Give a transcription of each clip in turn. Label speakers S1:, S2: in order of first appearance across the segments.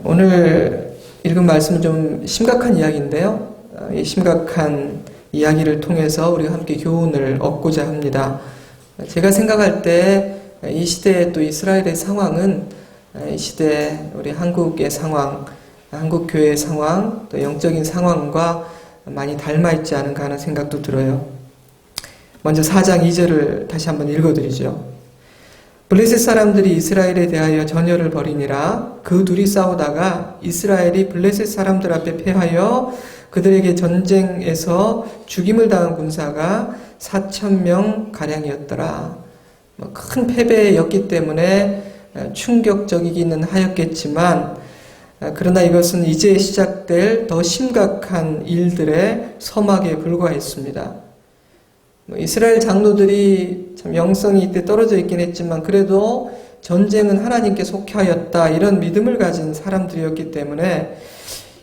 S1: 오늘 읽은 말씀은 좀 심각한 이야기인데요. 이 심각한 이야기를 통해서 우리가 함께 교훈을 얻고자 합니다. 제가 생각할 때 이 시대의 또 이스라엘의 상황은 이 시대 우리 한국의 상황, 한국 교회의 상황, 또 영적인 상황과 많이 닮아있지 않은가 하는 생각도 들어요. 먼저 4장 2절을 다시 한번 읽어드리죠. 블레셋 사람들이 이스라엘에 대하여 전열을 벌이니라. 그 둘이 싸우다가 이스라엘이 블레셋 사람들 앞에 패하여 그들에게 전쟁에서 죽임을 당한 군사가 4,000명 가량이었더라. 큰 패배였기 때문에 충격적이기는 하였겠지만, 그러나 이것은 이제 시작될 더 심각한 일들의 서막에 불과했습니다. 이스라엘 장로들이 참 영성이 이때 떨어져 있긴 했지만 그래도 전쟁은 하나님께 속하였다, 이런 믿음을 가진 사람들이었기 때문에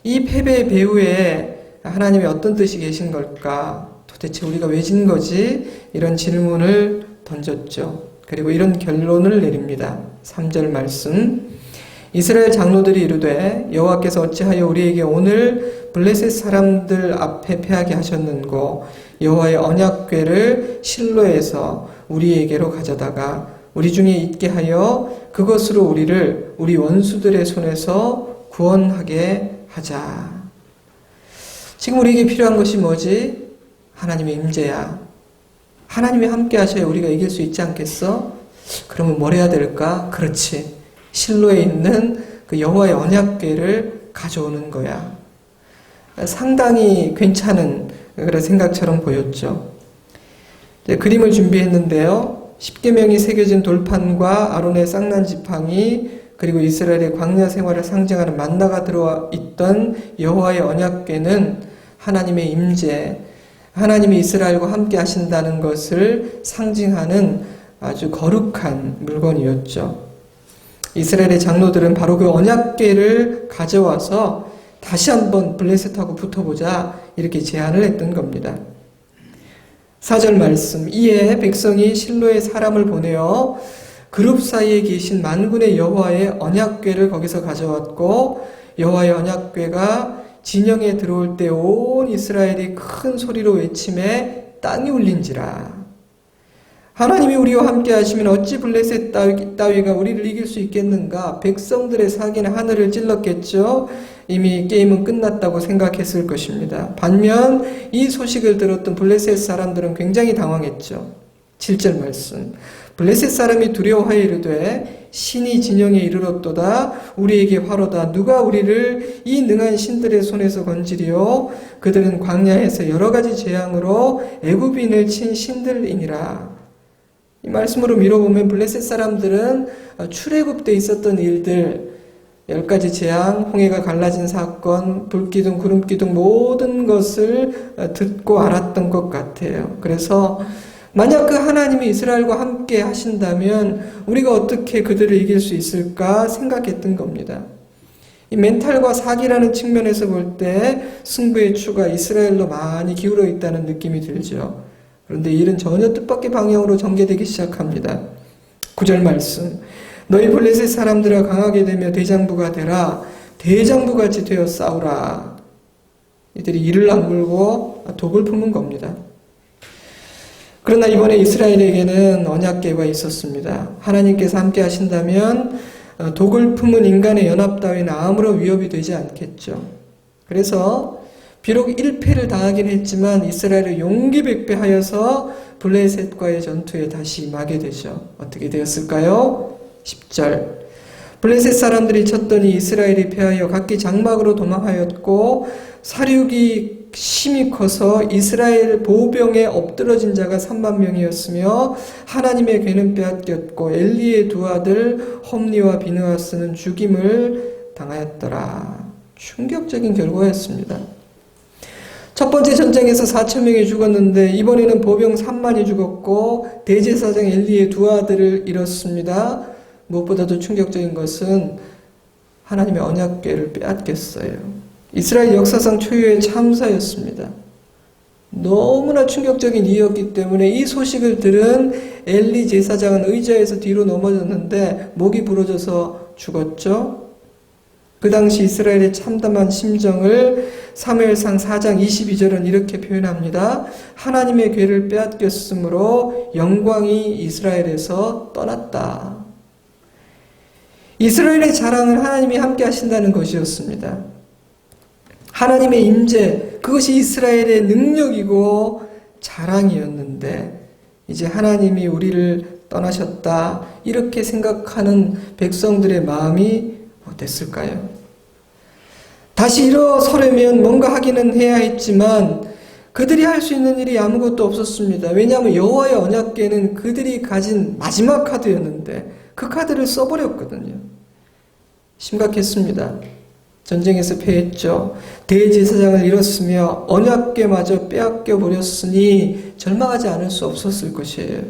S1: 이 패배 배후에 하나님이 어떤 뜻이 계신 걸까? 도대체 우리가 왜 진 거지? 이런 질문을 던졌죠. 그리고 이런 결론을 내립니다. 3절 말씀. 이스라엘 장로들이 이르되 여호와께서 어찌하여 우리에게 오늘 블레셋 사람들 앞에 패하게 하셨는고, 여호와의 언약궤를 실로에서 우리에게로 가져다가 우리 중에 있게 하여 그것으로 우리를 우리 원수들의 손에서 구원하게 하자. 지금 우리에게 필요한 것이 뭐지? 하나님의 임재야. 하나님이 함께 하셔야 우리가 이길 수 있지 않겠어? 그러면 뭘 해야 될까? 그렇지. 실로에 있는 그 여호와의 언약궤를 가져오는 거야. 상당히 괜찮은 그런 생각처럼 보였죠. 그림을 준비했는데요. 10계명이 새겨진 돌판과 아론의 쌍난 지팡이, 그리고 이스라엘의 광야 생활을 상징하는 만나가 들어와 있던 여호와의 언약궤는 하나님의 임재, 하나님이 이스라엘과 함께 하신다는 것을 상징하는 아주 거룩한 물건이었죠. 이스라엘의 장로들은 바로 그 언약궤를 가져와서 다시 한번 블레셋하고 붙어보자, 이렇게 제안을 했던 겁니다. 4절 말씀. 이에 백성이 실로에 사람을 보내어 그룹 사이에 계신 만군의 여호와의 언약궤를 거기서 가져왔고, 여호와의 언약궤가 진영에 들어올 때 온 이스라엘이 큰 소리로 외침에 땅이 울린지라. 하나님이 우리와 함께 하시면 어찌 블레셋 따위가 우리를 이길 수 있겠는가? 백성들의 사기는 하늘을 찔렀겠죠. 이미 게임은 끝났다고 생각했을 것입니다. 반면 이 소식을 들었던 블레셋 사람들은 굉장히 당황했죠. 7절 말씀. 블레셋 사람이 두려워하여 이르되 신이 진영에 이르렀도다. 우리에게 화로다. 누가 우리를 이 능한 신들의 손에서 건지리요? 그들은 광야에서 여러 가지 재앙으로 애굽인을 친 신들이니라. 이 말씀으로 미뤄보면 블레셋 사람들은 출애굽 때 있었던 일들, 10가지 재앙, 홍해가 갈라진 사건, 불기둥, 구름기둥, 모든 것을 듣고 알았던 것 같아요. 그래서 만약 그 하나님이 이스라엘과 함께 하신다면 우리가 어떻게 그들을 이길 수 있을까 생각했던 겁니다. 이 멘탈과 사기라는 측면에서 볼 때 승부의 추가 이스라엘로 많이 기울어 있다는 느낌이 들죠. 그런데 일은 전혀 뜻밖의 방향으로 전개되기 시작합니다. 9절 말씀. 너희 블레셋 사람들아 강하게 되며 대장부가 되라. 대장부같이 되어 싸우라. 이들이 이를 악물고 독을 품은 겁니다. 그러나 이번에 이스라엘에게는 언약궤가 있었습니다. 하나님께서 함께 하신다면 독을 품은 인간의 연합 따위는 아무런 위협이 되지 않겠죠. 그래서 비록 1패를 당하긴 했지만 이스라엘을 용기백배하여서 블레셋과의 전투에 다시 임하게 되죠. 어떻게 되었을까요? 10절. 블레셋 사람들이 쳤더니 이스라엘이 패하여 각기 장막으로 도망하였고, 사륙이 심히 커서 이스라엘 보병에 엎드러진 자가 3만 명이었으며 하나님의 궤는 빼앗겼고 엘리의 두 아들 홈니와 비느하스는 죽임을 당하였더라. 충격적인 결과였습니다. 첫 번째 전쟁에서 4,000명이 죽었는데 이번에는 보병 3만이 죽었고 대제사장 엘리의 두 아들을 잃었습니다. 무엇보다도 충격적인 것은 하나님의 언약궤를 빼앗겼어요. 이스라엘 역사상 초유의 참사였습니다. 너무나 충격적인 일이었기 때문에 이 소식을 들은 엘리 제사장은 의자에서 뒤로 넘어졌는데 목이 부러져서 죽었죠. 그 당시 이스라엘의 참담한 심정을 사무엘상 4장 22절은 이렇게 표현합니다. 하나님의 궤를 빼앗겼으므로 영광이 이스라엘에서 떠났다. 이스라엘의 자랑은 하나님이 함께 하신다는 것이었습니다. 하나님의 임재, 그것이 이스라엘의 능력이고 자랑이었는데 이제 하나님이 우리를 떠나셨다 이렇게 생각하는 백성들의 마음이 어땠을까요? 다시 일어서려면 뭔가 하기는 해야 했지만 그들이 할 수 있는 일이 아무것도 없었습니다. 왜냐하면 여호와의 언약궤는 그들이 가진 마지막 카드였는데 그 카드를 써버렸거든요. 심각했습니다. 전쟁에서 패했죠. 대제사장을 잃었으며 언약궤마저 빼앗겨 버렸으니 절망하지 않을 수 없었을 것이에요.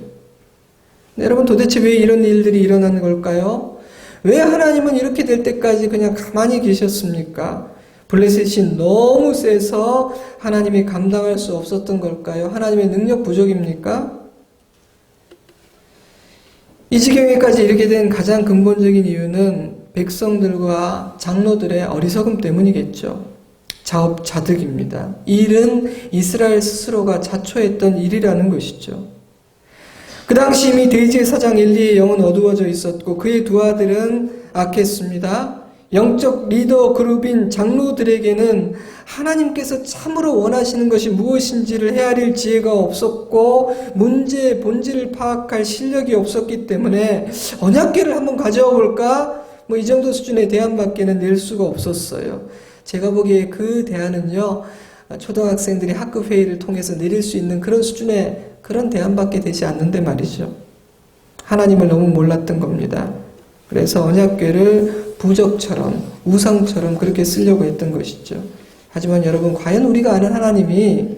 S1: 여러분, 도대체 왜 이런 일들이 일어나는 걸까요? 왜 하나님은 이렇게 될 때까지 그냥 가만히 계셨습니까? 블레셋이 너무 세서 하나님이 감당할 수 없었던 걸까요? 하나님의 능력 부족입니까? 이 지경에까지 이르게 된 가장 근본적인 이유는 백성들과 장로들의 어리석음 때문이겠죠. 자업자득입니다. 이 일은 이스라엘 스스로가 자초했던 일이라는 것이죠. 그 당시 이미 대제사장 엘리의 영은 어두워져 있었고 그의 두 아들은 악했습니다. 영적 리더 그룹인 장로들에게는 하나님께서 참으로 원하시는 것이 무엇인지를 헤아릴 지혜가 없었고 문제의 본질을 파악할 실력이 없었기 때문에 언약궤를 한번 가져와 볼까? 이 정도 수준의 대안밖에는 낼 수가 없었어요. 제가 보기에 그 대안은요, 초등학생들이 학급 회의를 통해서 내릴 수 있는 그런 수준의 그런 대안밖에 되지 않는데 말이죠. 하나님을 너무 몰랐던 겁니다. 그래서 언약궤를 부적처럼 우상처럼 그렇게 쓰려고 했던 것이죠. 하지만 여러분, 과연 우리가 아는 하나님이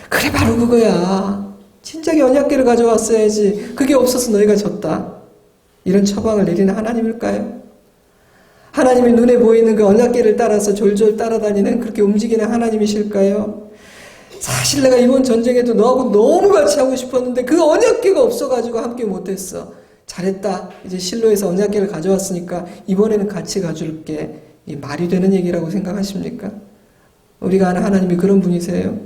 S1: 그래 바로 그거야. 진작에 언약궤를 가져왔어야지. 그게 없어서 너희가 졌다. 이런 처방을 내리는 하나님일까요? 하나님의 눈에 보이는 그 언약궤를 따라서 졸졸 따라다니는 그렇게 움직이는 하나님이실까요? 사실 내가 이번 전쟁에도 너하고 너무 같이 하고 싶었는데 그 언약궤가 없어가지고 함께 못했어. 잘했다. 이제 실로에서 언약궤를 가져왔으니까 이번에는 같이 가줄게. 이 말이 되는 얘기라고 생각하십니까? 우리가 아는 하나님이 그런 분이세요?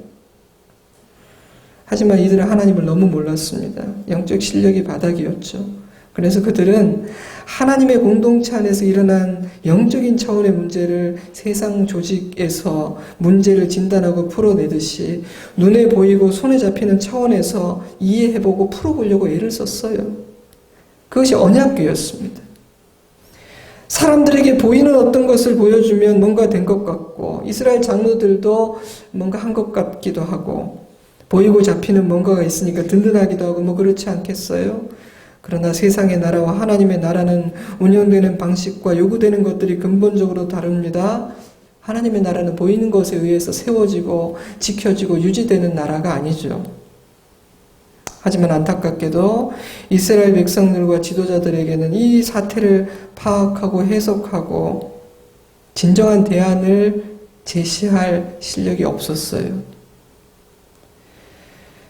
S1: 하지만 이들은 하나님을 너무 몰랐습니다. 영적 실력이 바닥이었죠. 그래서 그들은 하나님의 공동체 안에서 일어난 영적인 차원의 문제를 세상 조직에서 문제를 진단하고 풀어내듯이 눈에 보이고 손에 잡히는 차원에서 이해해보고 풀어보려고 애를 썼어요. 그것이 언약궤였습니다. 사람들에게 보이는 어떤 것을 보여주면 뭔가 된 것 같고 이스라엘 장로들도 뭔가 한 것 같기도 하고 보이고 잡히는 뭔가가 있으니까 든든하기도 하고 그렇지 않겠어요? 그러나 세상의 나라와 하나님의 나라는 운영되는 방식과 요구되는 것들이 근본적으로 다릅니다. 하나님의 나라는 보이는 것에 의해서 세워지고 지켜지고 유지되는 나라가 아니죠. 하지만 안타깝게도 이스라엘 백성들과 지도자들에게는 이 사태를 파악하고 해석하고 진정한 대안을 제시할 실력이 없었어요.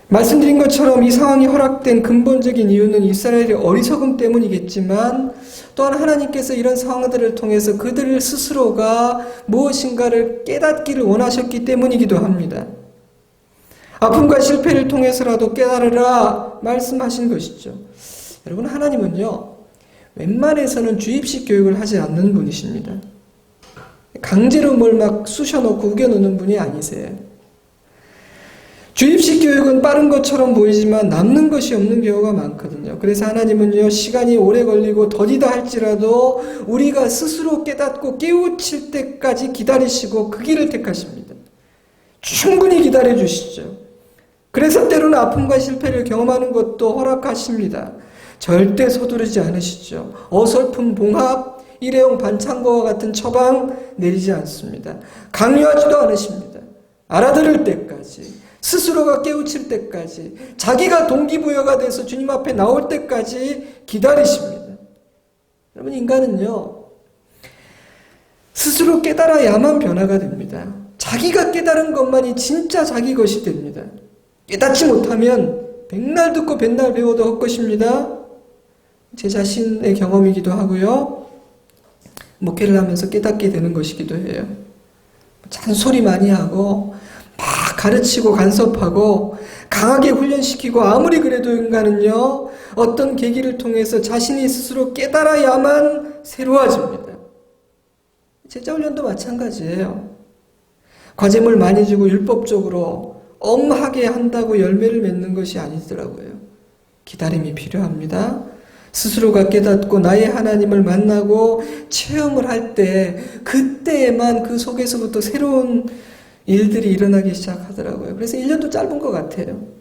S1: 말씀드린 것처럼 이 상황이 허락된 근본적인 이유는 이스라엘의 어리석음 때문이겠지만 또한 하나님께서 이런 상황들을 통해서 그들 스스로가 무엇인가를 깨닫기를 원하셨기 때문이기도 합니다. 아픔과 실패를 통해서라도 깨달으라 말씀하신 것이죠. 여러분, 하나님은요, 웬만해서는 주입식 교육을 하지 않는 분이십니다. 강제로 뭘 막 쑤셔놓고 우겨놓는 분이 아니세요. 주입식 교육은 빠른 것처럼 보이지만 남는 것이 없는 경우가 많거든요. 그래서 하나님은요, 시간이 오래 걸리고 더디다 할지라도 우리가 스스로 깨닫고 깨우칠 때까지 기다리시고 그 길을 택하십니다. 충분히 기다려 주시죠. 그래서 때로는 아픔과 실패를 경험하는 것도 허락하십니다. 절대 서두르지 않으시죠. 어설픈 봉합, 일회용 반창고와 같은 처방 내리지 않습니다. 강요하지도 않으십니다. 알아들을 때까지, 스스로가 깨우칠 때까지, 자기가 동기부여가 돼서 주님 앞에 나올 때까지 기다리십니다. 여러분, 인간은요, 스스로 깨달아야만 변화가 됩니다. 자기가 깨달은 것만이 진짜 자기 것이 됩니다. 깨닫지 못하면 백날 듣고 백날 배워도 헛것입니다. 제 자신의 경험이기도 하고요. 목회를 하면서 깨닫게 되는 것이기도 해요. 잔소리 많이 하고 막 가르치고 간섭하고 강하게 훈련시키고 아무리 그래도 인간은요 어떤 계기를 통해서 자신이 스스로 깨달아야만 새로워집니다. 제자훈련도 마찬가지예요. 과제물 많이 주고 율법적으로 엄하게 한다고 열매를 맺는 것이 아니더라고요. 기다림이 필요합니다. 스스로가 깨닫고 나의 하나님을 만나고 체험을 할 때 그때에만 그 속에서부터 새로운 일들이 일어나기 시작하더라고요. 그래서 1년도 짧은 것 같아요.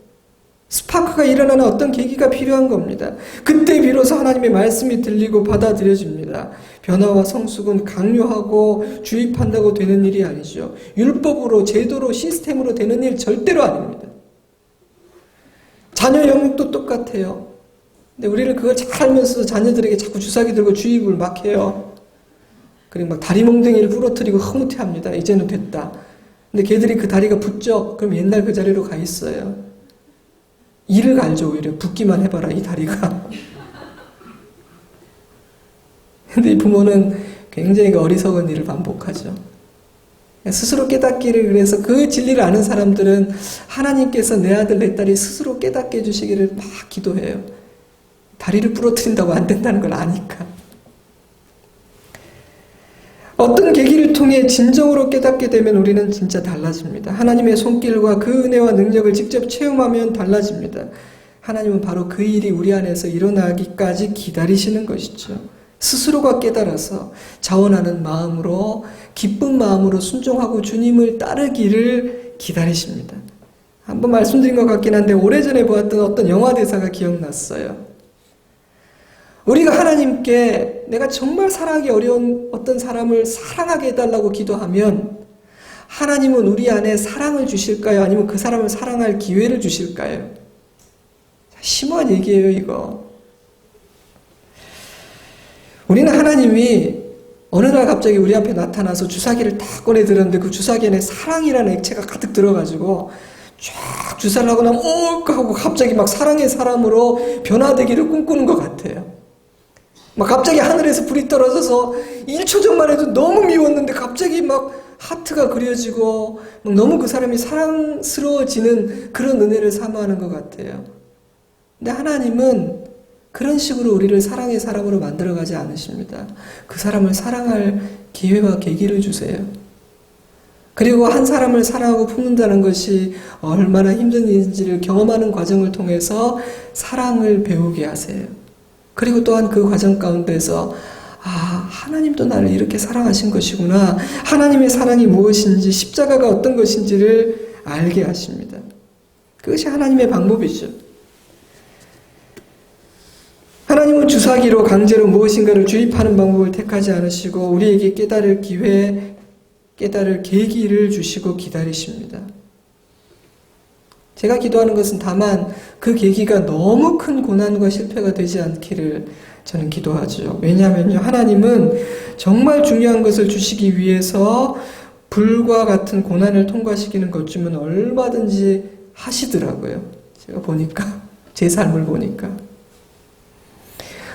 S1: 스파크가 일어나는 어떤 계기가 필요한 겁니다. 그때 비로소 하나님의 말씀이 들리고 받아들여집니다. 변화와 성숙은 강요하고 주입한다고 되는 일이 아니죠. 율법으로, 제도로, 시스템으로 되는 일 절대로 아닙니다. 자녀 영육도 똑같아요. 근데 우리는 그걸 잘 알면서 자녀들에게 자꾸 주사기 들고 주입을 막 해요. 그리고 막 다리 몽둥이를 부러뜨리고 흐뭇해합니다. 이제는 됐다. 근데 걔들이 그 다리가 붙죠? 그럼 옛날 그 자리로 가 있어요. 이를 갈죠. 오히려 붙기만 해봐라 이 다리가. 근데 이 부모는 굉장히 어리석은 일을 반복하죠. 스스로 깨닫기를, 그래서 그 진리를 아는 사람들은 하나님께서 내 아들 내 딸이 스스로 깨닫게 해주시기를 막 기도해요. 다리를 부러뜨린다고 안 된다는 걸 아니까. 어떤 계기를 통해 진정으로 깨닫게 되면 우리는 진짜 달라집니다. 하나님의 손길과 그 은혜와 능력을 직접 체험하면 달라집니다. 하나님은 바로 그 일이 우리 안에서 일어나기까지 기다리시는 것이죠. 스스로가 깨달아서 자원하는 마음으로, 기쁜 마음으로 순종하고 주님을 따르기를 기다리십니다. 한번 말씀드린 것 같긴 한데 오래전에 보았던 어떤 영화 대사가 기억났어요. 우리가 하나님께 내가 정말 사랑하기 어려운 어떤 사람을 사랑하게 해달라고 기도하면 하나님은 우리 안에 사랑을 주실까요? 아니면 그 사람을 사랑할 기회를 주실까요? 심오한 얘기예요, 이거. 우리는 하나님이 어느 날 갑자기 우리 앞에 나타나서 주사기를 딱 꺼내 들었는데 그 주사기 안에 사랑이라는 액체가 가득 들어가지고 쫙 주사를 하고 나면 하고 갑자기 막 사랑의 사람으로 변화되기를 꿈꾸는 것 같아요. 막 갑자기 하늘에서 불이 떨어져서 1초 전만 해도 너무 미웠는데 갑자기 막 하트가 그려지고 막 너무 그 사람이 사랑스러워지는 그런 은혜를 사모하는 것 같아요. 근데 하나님은 그런 식으로 우리를 사랑의 사람으로 만들어가지 않으십니다. 그 사람을 사랑할 기회와 계기를 주세요. 그리고 한 사람을 사랑하고 품는다는 것이 얼마나 힘든 일인지를 경험하는 과정을 통해서 사랑을 배우게 하세요. 그리고 또한 그 과정 가운데서 하나님도 나를 이렇게 사랑하신 것이구나. 하나님의 사랑이 무엇인지, 십자가가 어떤 것인지를 알게 하십니다. 그것이 하나님의 방법이죠. 하나님은 주사기로 강제로 무엇인가를 주입하는 방법을 택하지 않으시고 우리에게 깨달을 기회, 깨달을 계기를 주시고 기다리십니다. 제가 기도하는 것은 다만 그 계기가 너무 큰 고난과 실패가 되지 않기를 저는 기도하죠. 왜냐하면요, 하나님은 정말 중요한 것을 주시기 위해서 불과 같은 고난을 통과시키는 것 주면 얼마든지 하시더라고요. 제가 보니까, 제 삶을 보니까.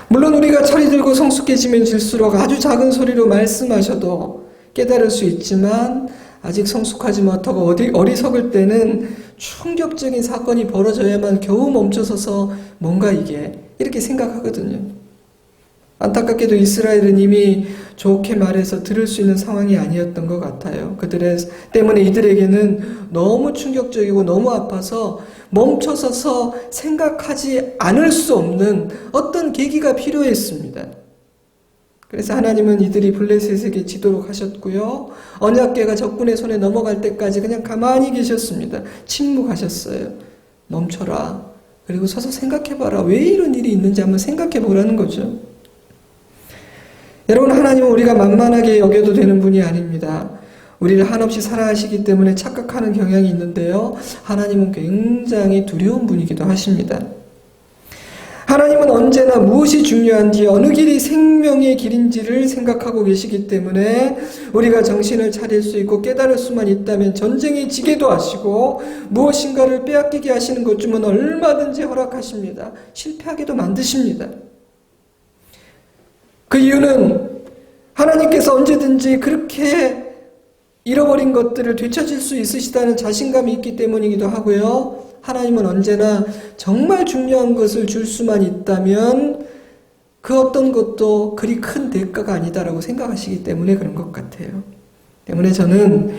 S1: 물론 우리가 철이 들고 성숙해지면 질수록 아주 작은 소리로 말씀하셔도 깨달을 수 있지만 아직 성숙하지 못하고 어리석을 때는 충격적인 사건이 벌어져야만 겨우 멈춰서서 뭔가 이게 이렇게 생각하거든요. 안타깝게도 이스라엘은 이미 좋게 말해서 들을 수 있는 상황이 아니었던 것 같아요. 때문에 이들에게는 너무 충격적이고 너무 아파서 멈춰서서 생각하지 않을 수 없는 어떤 계기가 필요했습니다. 그래서 하나님은 이들이 블레셋에게 지도록 하셨고요. 언약궤가 적군의 손에 넘어갈 때까지 그냥 가만히 계셨습니다. 침묵하셨어요. 멈춰라. 그리고 서서 생각해봐라. 왜 이런 일이 있는지 한번 생각해보라는 거죠. 여러분, 하나님은 우리가 만만하게 여겨도 되는 분이 아닙니다. 우리를 한없이 사랑하시기 때문에 착각하는 경향이 있는데요. 하나님은 굉장히 두려운 분이기도 하십니다. 하나님은 언제나 무엇이 중요한지, 어느 길이 생명의 길인지를 생각하고 계시기 때문에 우리가 정신을 차릴 수 있고 깨달을 수만 있다면 전쟁에 지게도 하시고 무엇인가를 빼앗기게 하시는 것 주면 얼마든지 허락하십니다. 실패하게도 만드십니다. 그 이유는 하나님께서 언제든지 그렇게 잃어버린 것들을 되찾을 수 있으시다는 자신감이 있기 때문이기도 하고요. 하나님은 언제나 정말 중요한 것을 줄 수만 있다면 그 어떤 것도 그리 큰 대가가 아니다라고 생각하시기 때문에 그런 것 같아요. 때문에 저는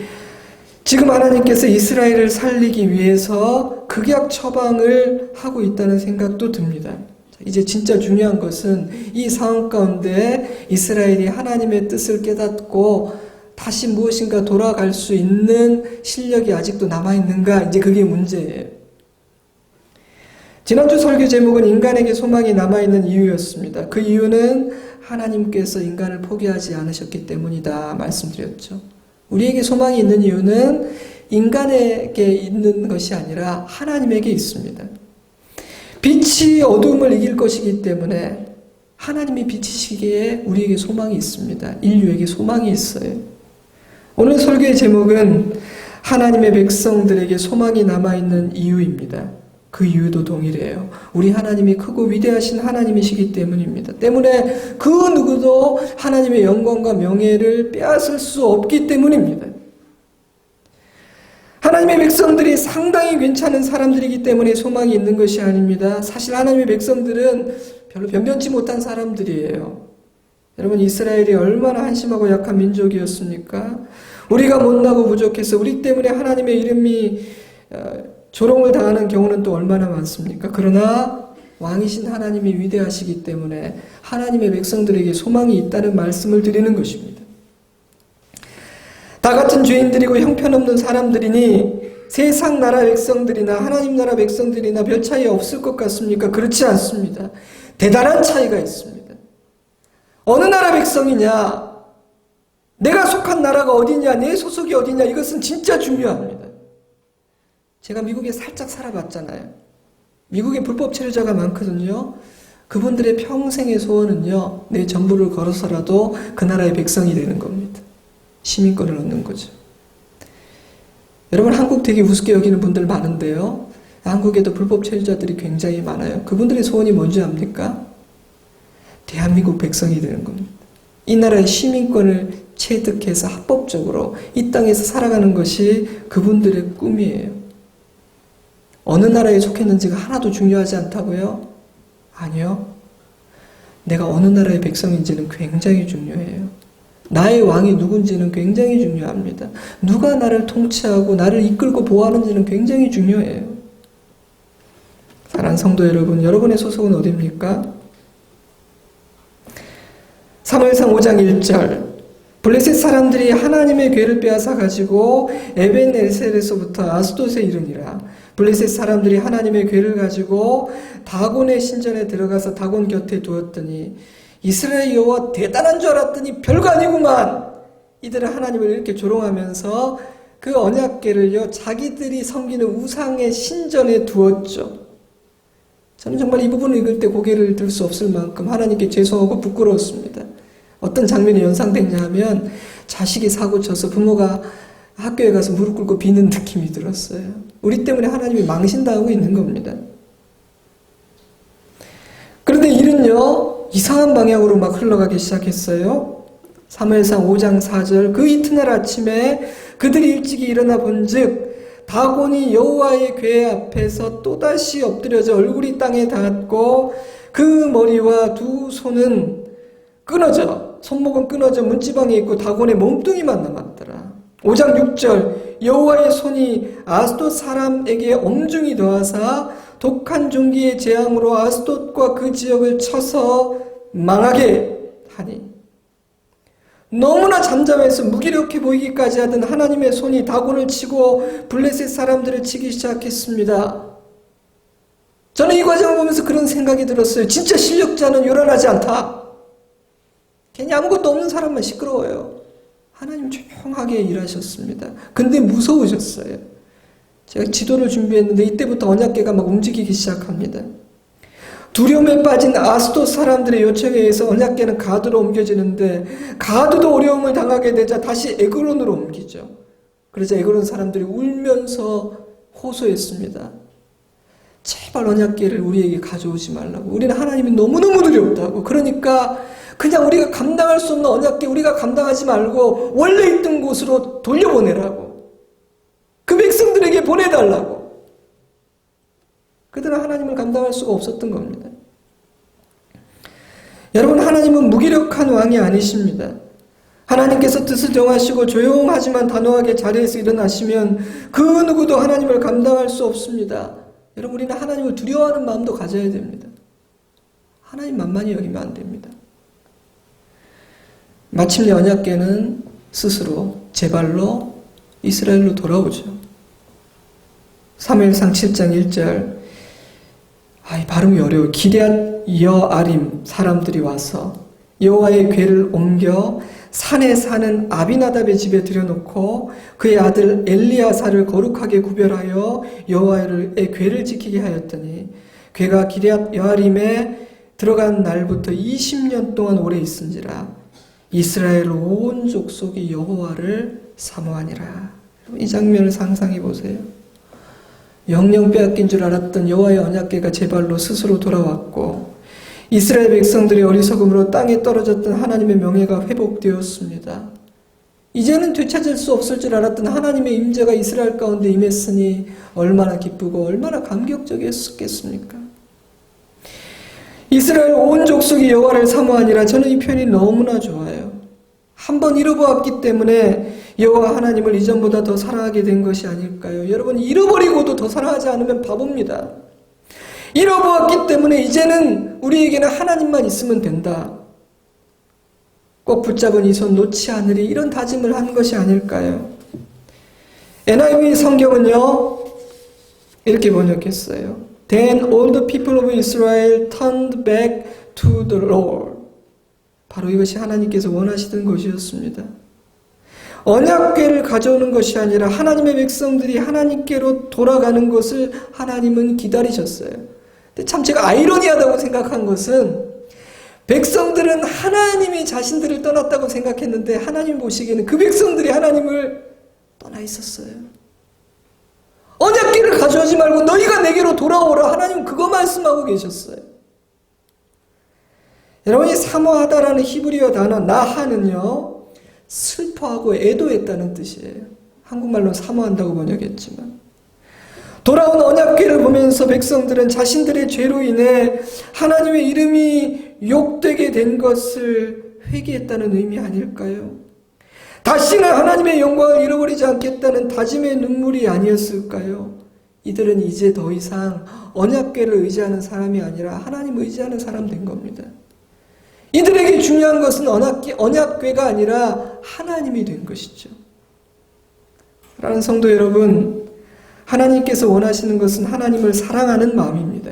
S1: 지금 하나님께서 이스라엘을 살리기 위해서 극약 처방을 하고 있다는 생각도 듭니다. 이제 진짜 중요한 것은 이 상황 가운데 이스라엘이 하나님의 뜻을 깨닫고 다시 무엇인가 돌아갈 수 있는 실력이 아직도 남아있는가, 이제 그게 문제예요. 지난주 설교 제목은 인간에게 소망이 남아있는 이유였습니다. 그 이유는 하나님께서 인간을 포기하지 않으셨기 때문이다 말씀드렸죠. 우리에게 소망이 있는 이유는 인간에게 있는 것이 아니라 하나님에게 있습니다. 빛이 어둠을 이길 것이기 때문에 하나님이 빛이시기에 우리에게 소망이 있습니다. 인류에게 소망이 있어요. 오늘 설교의 제목은 하나님의 백성들에게 소망이 남아있는 이유입니다. 그 이유도 동일해요. 우리 하나님이 크고 위대하신 하나님이시기 때문입니다. 때문에 그 누구도 하나님의 영광과 명예를 빼앗을 수 없기 때문입니다. 하나님의 백성들이 상당히 괜찮은 사람들이기 때문에 소망이 있는 것이 아닙니다. 사실 하나님의 백성들은 별로 변변치 못한 사람들이에요. 여러분, 이스라엘이 얼마나 한심하고 약한 민족이었습니까? 우리가 못나고 부족해서 우리 때문에 하나님의 이름이 조롱을 당하는 경우는 또 얼마나 많습니까? 그러나 왕이신 하나님이 위대하시기 때문에 하나님의 백성들에게 소망이 있다는 말씀을 드리는 것입니다. 다 같은 죄인들이고 형편없는 사람들이니 세상 나라 백성들이나 하나님 나라 백성들이나 별 차이 없을 것 같습니까? 그렇지 않습니다. 대단한 차이가 있습니다. 어느 나라 백성이냐, 내가 속한 나라가 어디냐, 내 소속이 어디냐, 이것은 진짜 중요합니다. 제가 미국에 살짝 살아봤잖아요. 미국에 불법 체류자가 많거든요. 그분들의 평생의 소원은요, 내 전부를 걸어서라도 그 나라의 백성이 되는 겁니다. 시민권을 얻는 거죠. 여러분, 한국 되게 우습게 여기는 분들 많은데요. 한국에도 불법 체류자들이 굉장히 많아요. 그분들의 소원이 뭔지 압니까? 대한민국 백성이 되는 겁니다. 이 나라의 시민권을 체득해서 합법적으로 이 땅에서 살아가는 것이 그분들의 꿈이에요. 어느 나라에 속했는지가 하나도 중요하지 않다고요? 아니요. 내가 어느 나라의 백성인지는 굉장히 중요해요. 나의 왕이 누군지는 굉장히 중요합니다. 누가 나를 통치하고 나를 이끌고 보호하는지는 굉장히 중요해요. 사랑하는 성도 여러분, 여러분의 소속은 어디입니까? 사무엘상 5장 1절, 블레셋 사람들이 하나님의 궤를 빼앗아 가지고 에벤에셀에서부터 아스돗에 이르니라. 블레셋 사람들이 하나님의 궤를 가지고 다곤의 신전에 들어가서 다곤 곁에 두었더니 이스라엘 여호와 대단한 줄 알았더니 별거 아니구만. 이들은 하나님을 이렇게 조롱하면서 그 언약궤를요, 자기들이 섬기는 우상의 신전에 두었죠. 저는 정말 이 부분을 읽을 때 고개를 들 수 없을 만큼 하나님께 죄송하고 부끄러웠습니다. 어떤 장면이 연상됐냐 하면 자식이 사고쳐서 부모가 학교에 가서 무릎 꿇고 비는 느낌이 들었어요. 우리 때문에 하나님이 망신당하고 있는 겁니다. 그런데 일은요, 이상한 방향으로 막 흘러가기 시작했어요. 사무엘상 5장 4절, 그 이튿날 아침에 그들이 일찍이 일어나 본즉 다곤이 여호와의 궤 앞에서 또다시 엎드려져 얼굴이 땅에 닿았고 그 머리와 두 손은 끊어져, 손목은 끊어져 문지방에 있고 다곤의 몸뚱이만 남았더라. 5장 6절, 여호와의 손이 아스돗 사람에게 엄중히 더하사 독한 종기의 재앙으로 아스돗과 그 지역을 쳐서 망하게 하니, 너무나 잠잠해서 무기력해 보이기까지 하던 하나님의 손이 다곤을 치고 블레셋 사람들을 치기 시작했습니다. 저는 이 과정을 보면서 그런 생각이 들었어요. 진짜 실력자는 요란하지 않다. 괜히 아무것도 없는 사람만 시끄러워요. 하나님 조용하게 일하셨습니다. 근데 무서우셨어요. 제가 지도를 준비했는데 이때부터 언약궤가 막 움직이기 시작합니다. 두려움에 빠진 아스돗 사람들의 요청에 의해서 언약궤는 가드로 옮겨지는데 가드도 어려움을 당하게 되자 다시 에그론으로 옮기죠. 그러자 에그론 사람들이 울면서 호소했습니다. 제발 언약궤를 우리에게 가져오지 말라고. 우리는 하나님이 너무너무 두렵다고. 그러니까 그냥 우리가 감당할 수 없는 언약궤 우리가 감당하지 말고 원래 있던 곳으로 돌려보내라고. 그 백성들에게 보내달라고. 그들은 하나님을 감당할 수가 없었던 겁니다. 여러분, 하나님은 무기력한 왕이 아니십니다. 하나님께서 뜻을 정하시고 조용하지만 단호하게 자리에서 일어나시면 그 누구도 하나님을 감당할 수 없습니다. 여러분, 우리는 하나님을 두려워하는 마음도 가져야 됩니다. 하나님 만만히 여기면 안 됩니다. 마침내 언약궤는 스스로 제 발로 이스라엘로 돌아오죠. 사무엘상 7장 1절. 이 발음이 어려워. 기럇 여아림 사람들이 와서 여호와의 궤를 옮겨 산에 사는 아비나답의 집에 들여놓고 그의 아들 엘리야사를 거룩하게 구별하여 여호와의 궤를 지키게 하였더니 궤가 기럇 여아림에 들어간 날부터 20년 동안 오래 있은지라 이스라엘 온 족속이 여호와를 사모하니라. 이 장면을 상상해 보세요. 영영 빼앗긴 줄 알았던 여호와의 언약궤가 제 발로 스스로 돌아왔고 이스라엘 백성들의 어리석음으로 땅에 떨어졌던 하나님의 명예가 회복되었습니다. 이제는 되찾을 수 없을 줄 알았던 하나님의 임재가 이스라엘 가운데 임했으니 얼마나 기쁘고 얼마나 감격적이었겠습니까? 이스라엘 온 족속이 여호와를 사모하니라. 저는 이 표현이 너무나 좋아요. 한번 잃어보았기 때문에 여호와 하나님을 이전보다 더 사랑하게 된 것이 아닐까요? 여러분, 잃어버리고도 더 사랑하지 않으면 바보입니다. 잃어보았기 때문에 이제는 우리에게는 하나님만 있으면 된다. 꼭 붙잡은 이 손 놓지 않으리, 이런 다짐을 한 것이 아닐까요? NIV 성경은요 이렇게 번역했어요. Then all the people of Israel turned back to the Lord. 바로 이것이 하나님께서 원하시던 것이었습니다. 언약궤를 가져오는 것이 아니라 하나님의 백성들이 하나님께로 돌아가는 것을 하나님은 기다리셨어요. 근데 참 제가 아이러니하다고 생각한 것은 백성들은 하나님이 자신들을 떠났다고 생각했는데 하나님 보시기에는 그 백성들이 하나님을 떠나 있었어요. 언약궤를 가져오지 말고 너희가 내게로 돌아오라. 하나님은 그거 말씀하고 계셨어요. 여러분이 사모하다라는 히브리어 단어 나하는요 슬퍼하고 애도했다는 뜻이에요. 한국말로 사모한다고 번역했지만 돌아온 언약궤를 보면서 백성들은 자신들의 죄로 인해 하나님의 이름이 욕되게 된 것을 회개했다는 의미 아닐까요? 다시는 하나님의 영광을 잃어버리지 않겠다는 다짐의 눈물이 아니었을까요? 이들은 이제 더 이상 언약궤를 의지하는 사람이 아니라 하나님을 의지하는 사람 된 겁니다. 이들에게 중요한 것은 언약궤가 아니라 하나님이 된 것이죠. 사랑하는 성도 여러분, 하나님께서 원하시는 것은 하나님을 사랑하는 마음입니다.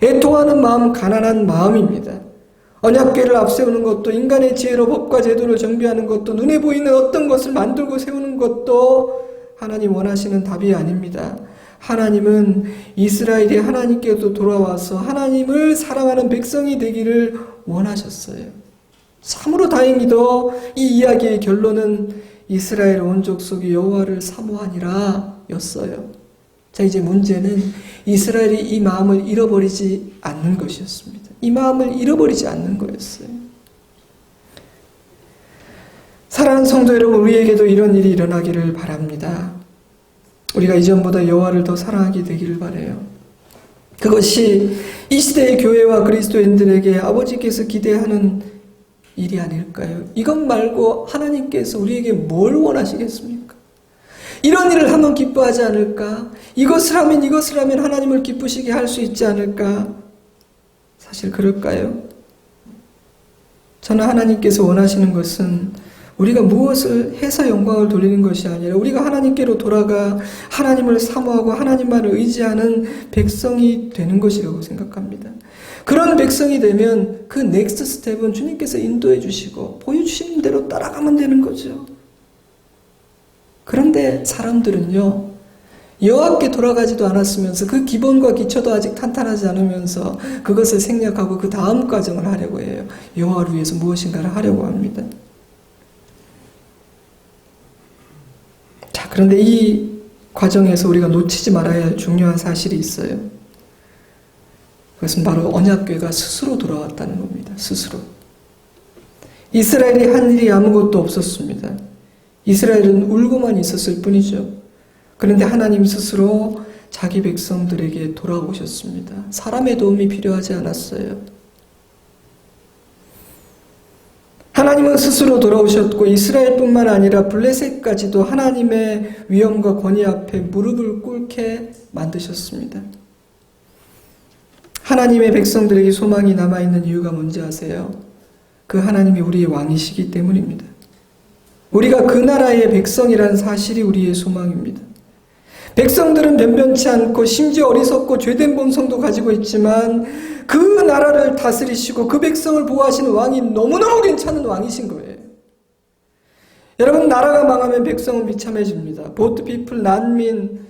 S1: 애통하는 마음, 가난한 마음입니다. 언약궤를 앞세우는 것도 인간의 지혜로 법과 제도를 정비하는 것도 눈에 보이는 어떤 것을 만들고 세우는 것도 하나님 원하시는 답이 아닙니다. 하나님은 이스라엘이 하나님께도 돌아와서 하나님을 사랑하는 백성이 되기를 원하셨어요. 참으로 다행히도 이 이야기의 결론은 이스라엘 온 족속이 여호와를 사모하니라 였어요. 자, 이제 문제는 이스라엘이 이 마음을 잃어버리지 않는 것이었습니다. 이 마음을 잃어버리지 않는 거였어요. 사랑하는 성도 여러분, 우리에게도 이런 일이 일어나기를 바랍니다. 우리가 이전보다 여호와를 더 사랑하게 되기를 바라요. 그것이 이 시대의 교회와 그리스도인들에게 아버지께서 기대하는 일이 아닐까요? 이것 말고 하나님께서 우리에게 뭘 원하시겠습니까? 이런 일을 하면 기뻐하지 않을까? 이것을 하면 하나님을 기쁘시게 할 수 있지 않을까? 사실 그럴까요? 저는 하나님께서 원하시는 것은 우리가 무엇을 해서 영광을 돌리는 것이 아니라 우리가 하나님께로 돌아가 하나님을 사모하고 하나님만을 의지하는 백성이 되는 것이라고 생각합니다. 그런 백성이 되면 그 넥스트 스텝은 주님께서 인도해 주시고 보여주시는 대로 따라가면 되는 거죠. 그런데 사람들은요, 여호와께 돌아가지도 않았으면서 그 기본과 기초도 아직 탄탄하지 않으면서 그것을 생략하고 그 다음 과정을 하려고 해요. 여호와를 위해서 무엇인가를 하려고 합니다. 자, 그런데 이 과정에서 우리가 놓치지 말아야 할 중요한 사실이 있어요. 그것은 바로 언약궤가 스스로 돌아왔다는 겁니다. 스스로. 이스라엘이 한 일이 아무것도 없었습니다. 이스라엘은 울고만 있었을 뿐이죠. 그런데 하나님 스스로 자기 백성들에게 돌아오셨습니다. 사람의 도움이 필요하지 않았어요. 하나님은 스스로 돌아오셨고 이스라엘뿐만 아니라 블레셋까지도 하나님의 위엄과 권위 앞에 무릎을 꿇게 만드셨습니다. 하나님의 백성들에게 소망이 남아있는 이유가 뭔지 아세요? 그 하나님이 우리의 왕이시기 때문입니다. 우리가 그 나라의 백성이라는 사실이 우리의 소망입니다. 백성들은 변변치 않고 심지어 어리석고 죄된 본성도 가지고 있지만 그 나라를 다스리시고 그 백성을 보호하시는 왕이 너무너무 괜찮은 왕이신 거예요. 여러분, 나라가 망하면 백성은 비참해집니다. 보트 피플, 난민,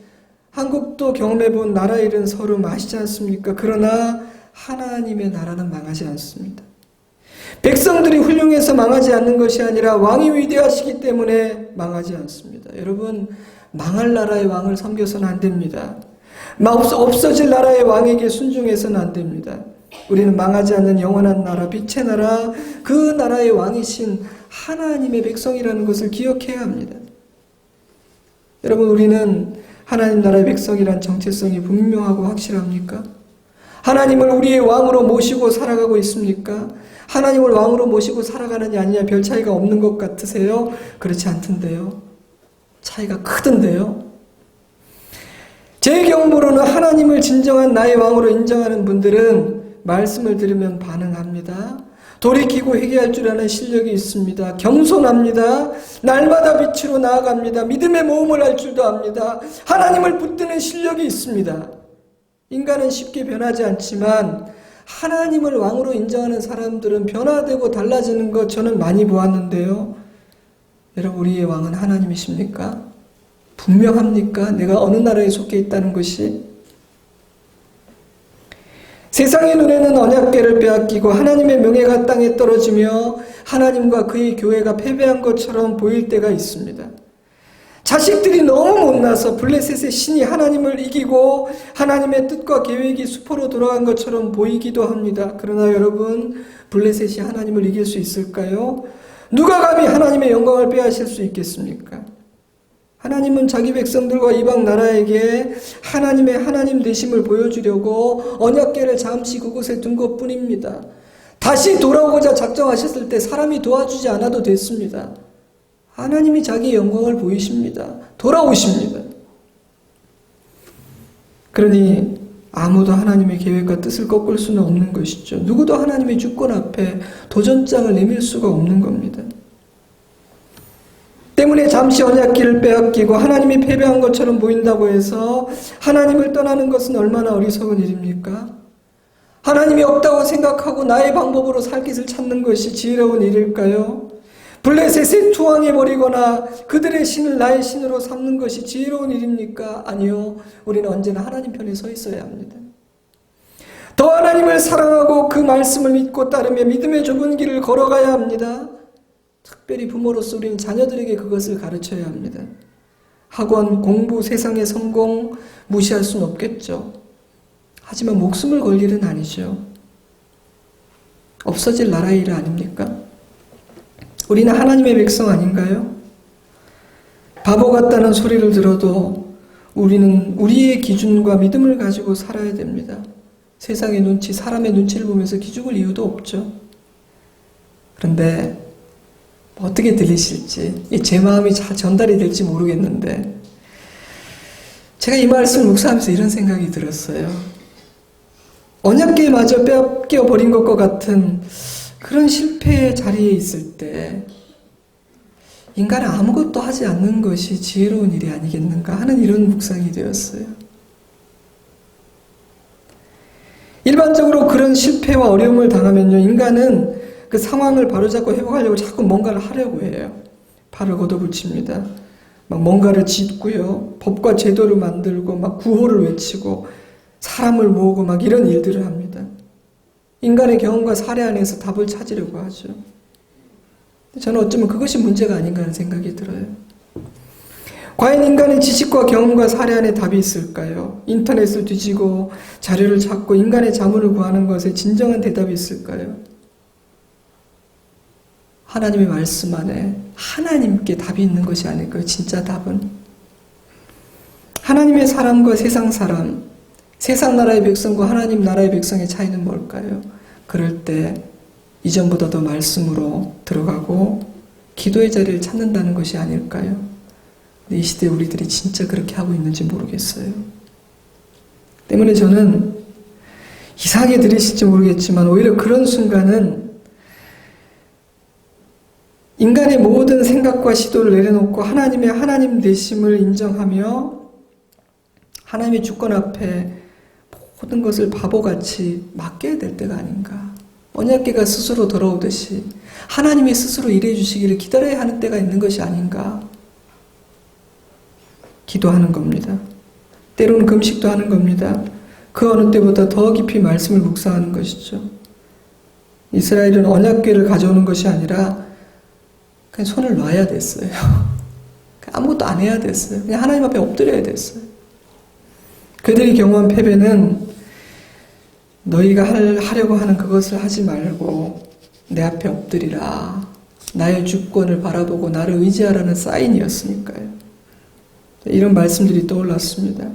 S1: 한국도 경험해본 나라 일은 서로 아시지 않습니까? 그러나 하나님의 나라는 망하지 않습니다. 백성들이 훌륭해서 망하지 않는 것이 아니라 왕이 위대하시기 때문에 망하지 않습니다. 여러분, 망할 나라의 왕을 섬겨서는 안 됩니다. 없어질 나라의 왕에게 순종해서는 안 됩니다. 우리는 망하지 않는 영원한 나라, 빛의 나라, 그 나라의 왕이신 하나님의 백성이라는 것을 기억해야 합니다. 여러분, 우리는 하나님 나라의 백성이란 정체성이 분명하고 확실합니까? 하나님을 우리의 왕으로 모시고 살아가고 있습니까? 하나님을 왕으로 모시고 살아가느냐 아니냐 별 차이가 없는 것 같으세요? 그렇지 않던데요. 차이가 크던데요. 제 경험으로는 하나님을 진정한 나의 왕으로 인정하는 분들은 말씀을 들으면 반응합니다. 돌이키고 회개할 줄 아는 실력이 있습니다. 겸손합니다. 날마다 빛으로 나아갑니다. 믿음의 모험을 할 줄도 압니다. 하나님을 붙드는 실력이 있습니다. 인간은 쉽게 변하지 않지만 하나님을 왕으로 인정하는 사람들은 변화되고 달라지는 것 저는 많이 보았는데요. 여러분, 우리의 왕은 하나님이십니까? 분명합니까? 내가 어느 나라에 속해 있다는 것이? 세상의 눈에는 언약궤를 빼앗기고 하나님의 명예가 땅에 떨어지며 하나님과 그의 교회가 패배한 것처럼 보일 때가 있습니다. 자식들이 너무 못나서 블레셋의 신이 하나님을 이기고 하나님의 뜻과 계획이 수포로 돌아간 것처럼 보이기도 합니다. 그러나 여러분, 블레셋이 하나님을 이길 수 있을까요? 누가 감히 하나님의 영광을 빼앗을 수 있겠습니까? 하나님은 자기 백성들과 이방 나라에게 하나님의 하나님 되심을 보여주려고 언약궤를 잠시 그곳에 둔 것뿐입니다. 다시 돌아오고자 작정하셨을 때 사람이 도와주지 않아도 됐습니다. 하나님이 자기 영광을 보이십니다. 돌아오십니다. 그러니 아무도 하나님의 계획과 뜻을 꺾을 수는 없는 것이죠. 누구도 하나님의 주권 앞에 도전장을 내밀 수가 없는 겁니다. 때문에 잠시 언약궤를 빼앗기고 하나님이 패배한 것처럼 보인다고 해서 하나님을 떠나는 것은 얼마나 어리석은 일입니까? 하나님이 없다고 생각하고 나의 방법으로 살 길을 찾는 것이 지혜로운 일일까요? 블레셋에 투항해버리거나 그들의 신을 나의 신으로 삼는 것이 지혜로운 일입니까? 아니요. 우리는 언제나 하나님 편에 서 있어야 합니다. 더 하나님을 사랑하고 그 말씀을 믿고 따르며 믿음의 좁은 길을 걸어가야 합니다. 특별히 부모로서 우리는 자녀들에게 그것을 가르쳐야 합니다. 학원, 공부, 세상의 성공 무시할 수는 없겠죠. 하지만 목숨을 걸 일은 아니죠. 없어질 나라의 일 아닙니까? 우리는 하나님의 백성 아닌가요? 바보 같다는 소리를 들어도 우리는 우리의 기준과 믿음을 가지고 살아야 됩니다. 세상의 눈치, 사람의 눈치를 보면서 기죽을 이유도 없죠. 그런데 어떻게 들리실지, 제 마음이 잘 전달이 될지 모르겠는데 제가 이 말씀을 묵상하면서 이런 생각이 들었어요. 언약궤마저 빼앗겨버린 것과 같은 그런 실패의 자리에 있을 때 인간은 아무것도 하지 않는 것이 지혜로운 일이 아니겠는가 하는 이런 묵상이 되었어요. 일반적으로 그런 실패와 어려움을 당하면요, 인간은 그 상황을 바로잡고 회복하려고 자꾸 뭔가를 하려고 해요. 팔을 걷어붙입니다. 막 뭔가를 짓고요, 법과 제도를 만들고 막 구호를 외치고 사람을 모으고 막 이런 일들을 합니다. 인간의 경험과 사례 안에서 답을 찾으려고 하죠. 저는 어쩌면 그것이 문제가 아닌가 하는 생각이 들어요. 과연 인간의 지식과 경험과 사례 안에 답이 있을까요? 인터넷을 뒤지고 자료를 찾고 인간의 자문을 구하는 것에 진정한 대답이 있을까요? 하나님의 말씀 안에 하나님께 답이 있는 것이 아닐까요? 진짜 답은. 하나님의 사람과 세상 사람, 세상 나라의 백성과 하나님 나라의 백성의 차이는 뭘까요? 그럴 때 이전보다 더 말씀으로 들어가고 기도의 자리를 찾는다는 것이 아닐까요? 이 시대에 우리들이 진짜 그렇게 하고 있는지 모르겠어요. 때문에 저는 이상하게 들리실지 모르겠지만 오히려 그런 순간은 인간의 모든 생각과 시도를 내려놓고 하나님의 하나님 되심을 인정하며 하나님의 주권 앞에 모든 것을 바보같이 맡겨야 될 때가 아닌가. 언약궤가 스스로 돌아오듯이 하나님이 스스로 일해 주시기를 기다려야 하는 때가 있는 것이 아닌가. 기도하는 겁니다. 때로는 금식도 하는 겁니다. 그 어느 때보다 더 깊이 말씀을 묵상하는 것이죠. 이스라엘은 언약궤를 가져오는 것이 아니라 그냥 손을 놔야 됐어요. 아무것도 안 해야 됐어요. 그냥 하나님 앞에 엎드려야 됐어요. 그들이 경험한 패배는 너희가 하려고 하는 그것을 하지 말고 내 앞에 엎드리라. 나의 주권을 바라보고 나를 의지하라는 사인이었으니까요. 이런 말씀들이 떠올랐습니다.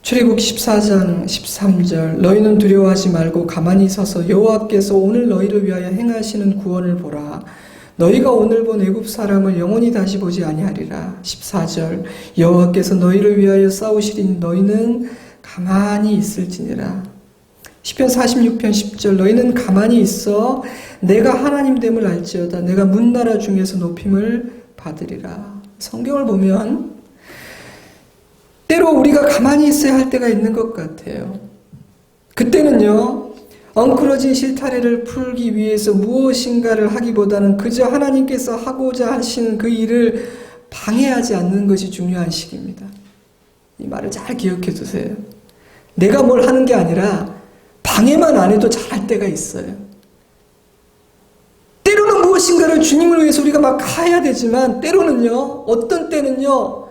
S1: 출애굽 14장 13절 너희는 두려워하지 말고 가만히 서서 여호와께서 오늘 너희를 위하여 행하시는 구원을 보라. 너희가 오늘 본 애굽 사람을 영원히 다시 보지 아니하리라. 14절 여호와께서 너희를 위하여 싸우시리니 너희는 가만히 있을지니라. 시편 46편 10절 너희는 가만히 있어 내가 하나님됨을 알지어다. 내가 문나라 중에서 높임을 받으리라. 성경을 보면 때로 우리가 가만히 있어야 할 때가 있는 것 같아요. 그때는요, 엉클어진 실타래를 풀기 위해서 무엇인가를 하기보다는 그저 하나님께서 하고자 하시는 그 일을 방해하지 않는 것이 중요한 시기입니다. 이 말을 잘 기억해 두세요. 내가 뭘 하는 게 아니라 방해만 안 해도 잘할 때가 있어요. 때로는 무엇인가를 주님을 위해서 우리가 막 해야 되지만 때로는요, 어떤 때는요,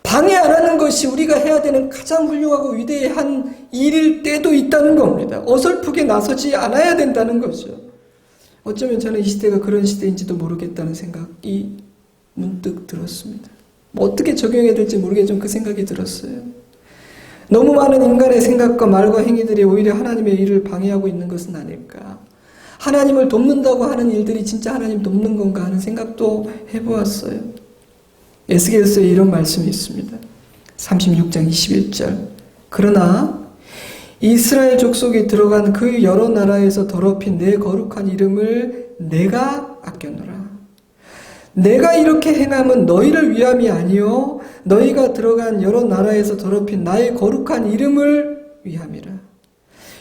S1: 방해 안 하는 것이 우리가 해야 되는 가장 훌륭하고 위대한 일일 때도 있다는 겁니다. 어설프게 나서지 않아야 된다는 거죠. 어쩌면 저는 이 시대가 그런 시대인지도 모르겠다는 생각이 문득 들었습니다. 뭐 어떻게 적용해야 될지 모르겠지만 그 생각이 들었어요. 너무 많은 인간의 생각과 말과 행위들이 오히려 하나님의 일을 방해하고 있는 것은 아닐까. 하나님을 돕는다고 하는 일들이 진짜 하나님 돕는 건가 하는 생각도 해보았어요. 에스겔서에 이런 말씀이 있습니다. 36장 21절 그러나 이스라엘 족속에 들어간 그 여러 나라에서 더럽힌 내 거룩한 이름을 내가 아꼈노라. 내가 이렇게 행함은 너희를 위함이 아니요 너희가 들어간 여러 나라에서 더럽힌 나의 거룩한 이름을 위함이라.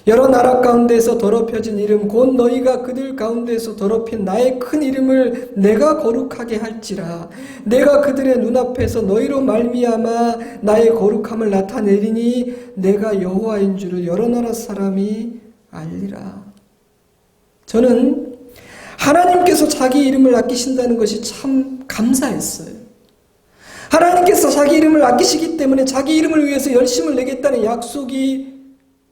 S1: 여러 나라 가운데서 더럽혀진 이름 곧 너희가 그들 가운데서 더럽힌 나의 큰 이름을 내가 거룩하게 할지라. 내가 그들의 눈앞에서 너희로 말미암아 나의 거룩함을 나타내리니 내가 여호와인 줄을 여러 나라 사람이 알리라. 저는 하나님께서 자기 이름을 아끼신다는 것이 참 감사했어요. 하나님께서 자기 이름을 아끼시기 때문에 자기 이름을 위해서 열심을 내겠다는 약속이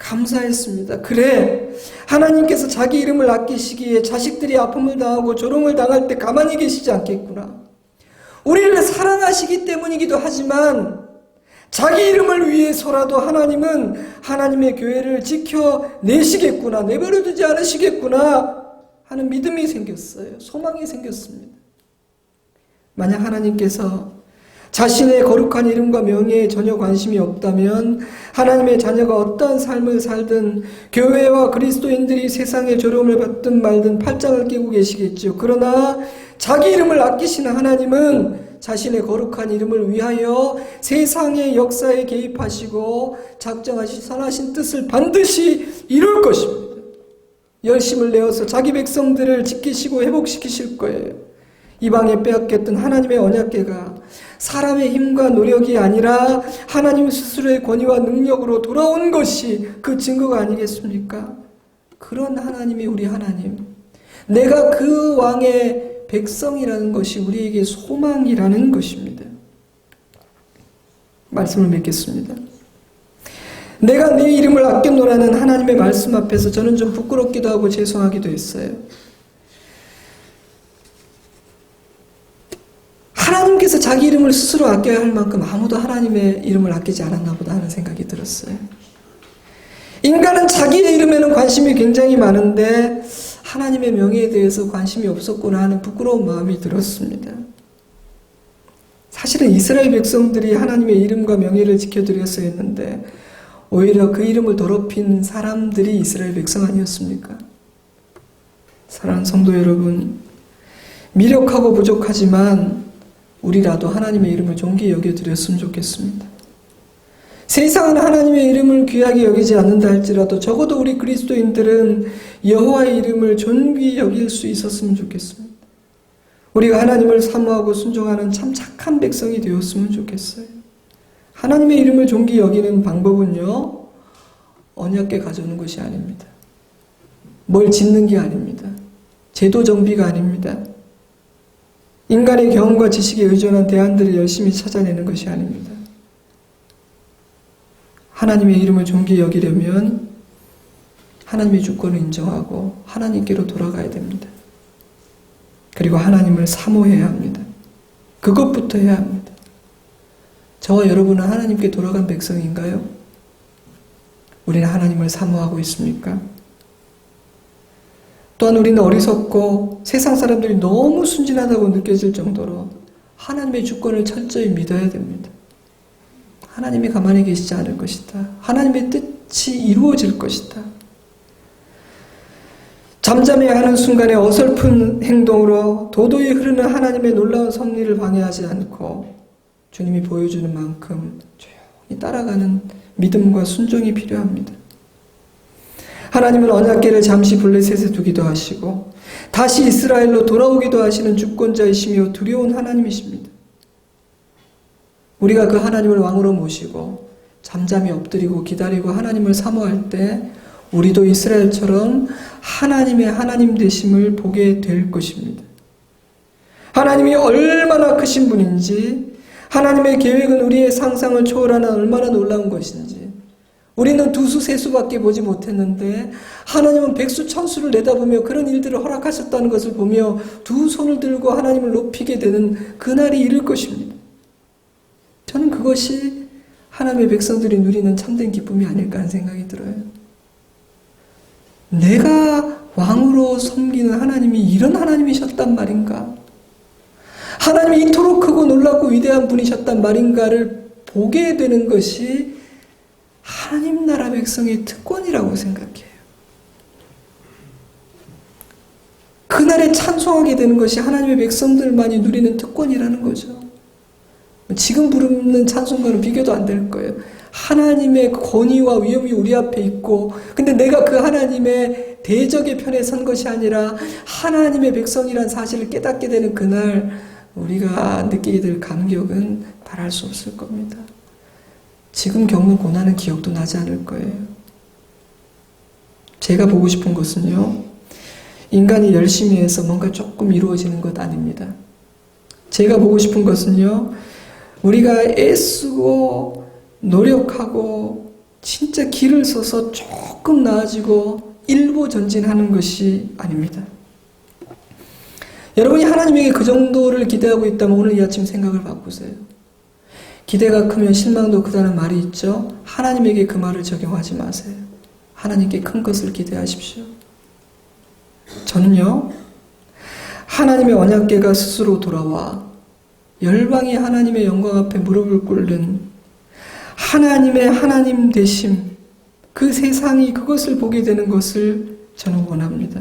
S1: 감사했습니다. 그래, 하나님께서 자기 이름을 아끼시기에 자식들이 아픔을 당하고 조롱을 당할 때 가만히 계시지 않겠구나. 우리를 사랑하시기 때문이기도 하지만 자기 이름을 위해서라도 하나님은 하나님의 교회를 지켜내시겠구나, 내버려두지 않으시겠구나 하는 믿음이 생겼어요. 소망이 생겼습니다. 만약 하나님께서 자신의 거룩한 이름과 명예에 전혀 관심이 없다면 하나님의 자녀가 어떠한 삶을 살든 교회와 그리스도인들이 세상의 조롱을 받든 말든 팔짱을 끼고 계시겠죠. 그러나 자기 이름을 아끼시는 하나님은 자신의 거룩한 이름을 위하여 세상의 역사에 개입하시고 작정하신 선하신 뜻을 반드시 이룰 것입니다. 열심을 내어서 자기 백성들을 지키시고 회복시키실 거예요. 이방에 빼앗겼던 하나님의 언약궤가 사람의 힘과 노력이 아니라 하나님 스스로의 권위와 능력으로 돌아온 것이 그 증거가 아니겠습니까? 그런 하나님이 우리 하나님. 내가 그 왕의 백성이라는 것이 우리에게 소망이라는 것입니다. 말씀을 맺겠습니다. 내가 내 이름을 아껴노라는 하나님의 말씀 앞에서 저는 좀 부끄럽기도 하고 죄송하기도 했어요. 하나님께서 자기 이름을 스스로 아껴야 할 만큼 아무도 하나님의 이름을 아끼지 않았나 보다 하는 생각이 들었어요. 인간은 자기의 이름에는 관심이 굉장히 많은데 하나님의 명예에 대해서 관심이 없었구나 하는 부끄러운 마음이 들었습니다. 사실은 이스라엘 백성들이 하나님의 이름과 명예를 지켜드렸어야 했는데 오히려 그 이름을 더럽힌 사람들이 이스라엘 백성 아니었습니까? 사랑하는 성도 여러분, 미력하고 부족하지만 우리라도 하나님의 이름을 존귀히 여겨드렸으면 좋겠습니다. 세상은 하나님의 이름을 귀하게 여기지 않는다 할지라도 적어도 우리 그리스도인들은 여호와의 이름을 존귀히 여길 수 있었으면 좋겠습니다. 우리가 하나님을 사모하고 순종하는 참 착한 백성이 되었으면 좋겠어요. 하나님의 이름을 존귀히 여기는 방법은요, 언약궤 가져오는 것이 아닙니다. 뭘 짓는 게 아닙니다. 제도 정비가 아닙니다. 인간의 경험과 지식에 의존한 대안들을 열심히 찾아내는 것이 아닙니다. 하나님의 이름을 존귀히 여기려면 하나님의 주권을 인정하고 하나님께로 돌아가야 됩니다. 그리고 하나님을 사모해야 합니다. 그것부터 해야 합니다. 저와 여러분은 하나님께 돌아간 백성인가요? 우리는 하나님을 사모하고 있습니까? 또한 우리는 어리석고 세상 사람들이 너무 순진하다고 느껴질 정도로 하나님의 주권을 철저히 믿어야 됩니다. 하나님이 가만히 계시지 않을 것이다. 하나님의 뜻이 이루어질 것이다. 잠잠해야 하는 순간에 어설픈 행동으로 도도히 흐르는 하나님의 놀라운 섭리를 방해하지 않고 주님이 보여주는 만큼 조용히 따라가는 믿음과 순종이 필요합니다. 하나님은 언약궤를 잠시 블레셋에 두기도 하시고 다시 이스라엘로 돌아오기도 하시는 주권자이시며 두려운 하나님이십니다. 우리가 그 하나님을 왕으로 모시고 잠잠히 엎드리고 기다리고 하나님을 사모할 때 우리도 이스라엘처럼 하나님의 하나님 되심을 보게 될 것입니다. 하나님이 얼마나 크신 분인지, 하나님의 계획은 우리의 상상을 초월하는 얼마나 놀라운 것인지, 우리는 두수 세수밖에 보지 못했는데 하나님은 백수 천수를 내다보며 그런 일들을 허락하셨다는 것을 보며 두 손을 들고 하나님을 높이게 되는 그날이 이를 것입니다. 저는 그것이 하나님의 백성들이 누리는 참된 기쁨이 아닐까 하는 생각이 들어요. 내가 왕으로 섬기는 하나님이 이런 하나님이셨단 말인가? 하나님이 이토록 크고 놀랍고 위대한 분이셨단 말인가를 보게 되는 것이 하나님 나라 백성의 특권이라고 생각해요. 그날에 찬송하게 되는 것이 하나님의 백성들만이 누리는 특권이라는 거죠. 지금 부르는 찬송가는 비교도 안 될 거예요. 하나님의 권위와 위엄이 우리 앞에 있고, 근데 내가 그 하나님의 대적의 편에 선 것이 아니라 하나님의 백성이란 사실을 깨닫게 되는 그날 우리가 느끼게 될 감격은 말할 수 없을 겁니다. 지금 겪는 고난은 기억도 나지 않을 거예요. 제가 보고 싶은 것은요, 인간이 열심히 해서 뭔가 조금 이루어지는 것 아닙니다. 제가 보고 싶은 것은요, 우리가 애쓰고 노력하고 진짜 길을 서서 조금 나아지고 일부 전진하는 것이 아닙니다. 여러분이 하나님에게 그 정도를 기대하고 있다면 오늘 이 아침 생각을 바꾸세요. 기대가 크면 실망도 크다는 말이 있죠. 하나님에게 그 말을 적용하지 마세요. 하나님께 큰 것을 기대하십시오. 저는요, 하나님의 언약궤가 스스로 돌아와 열방이 하나님의 영광 앞에 무릎을 꿇는 하나님의 하나님 되심, 그 세상이 그것을 보게 되는 것을 저는 원합니다.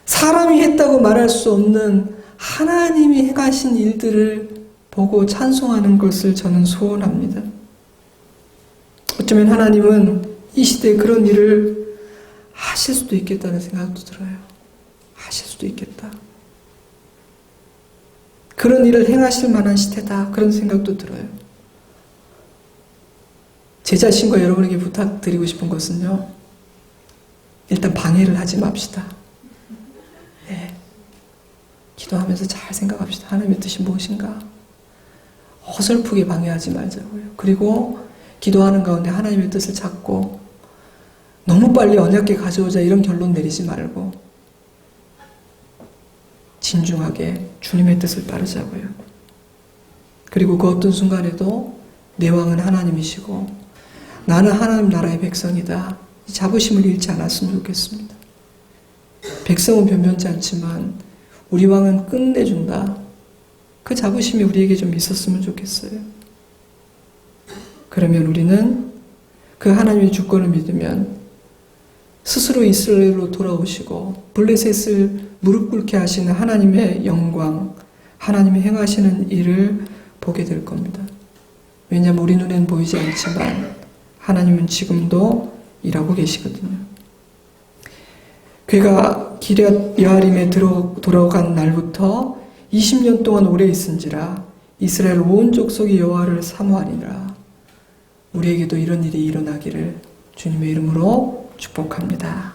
S1: 사람이 했다고 말할 수 없는 하나님이 행하신 일들을 보고 찬송하는 것을 저는 소원합니다. 어쩌면 하나님은 이 시대에 그런 일을 하실 수도 있겠다는 생각도 들어요. 하실 수도 있겠다. 그런 일을 행하실 만한 시대다. 그런 생각도 들어요. 제 자신과 여러분에게 부탁드리고 싶은 것은요, 일단 방해를 하지 맙시다. 네. 기도하면서 잘 생각합시다. 하나님의 뜻이 무엇인가? 어설프게 방해하지 말자고요. 그리고 기도하는 가운데 하나님의 뜻을 찾고 너무 빨리 언약궤 가져오자 이런 결론 내리지 말고 진중하게 주님의 뜻을 따르자고요. 그리고 그 어떤 순간에도 내 왕은 하나님이시고 나는 하나님 나라의 백성이다. 이 자부심을 잃지 않았으면 좋겠습니다. 백성은 변변치 않지만 우리 왕은 끝내준다. 그 자부심이 우리에게 좀 있었으면 좋겠어요. 그러면 우리는 그 하나님의 주권을 믿으면 스스로 이스라엘로 돌아오시고 블레셋을 무릎 꿇게 하시는 하나님의 영광, 하나님이 행하시는 일을 보게 될 겁니다. 왜냐하면 우리 눈에는 보이지 않지만 하나님은 지금도 일하고 계시거든요. 그가 기럇 여아림에 돌아간 날부터 20년 동안 오래 있은지라 이스라엘 온 족속이 여호와를 사모하니라. 우리에게도 이런 일이 일어나기를 주님의 이름으로 축복합니다.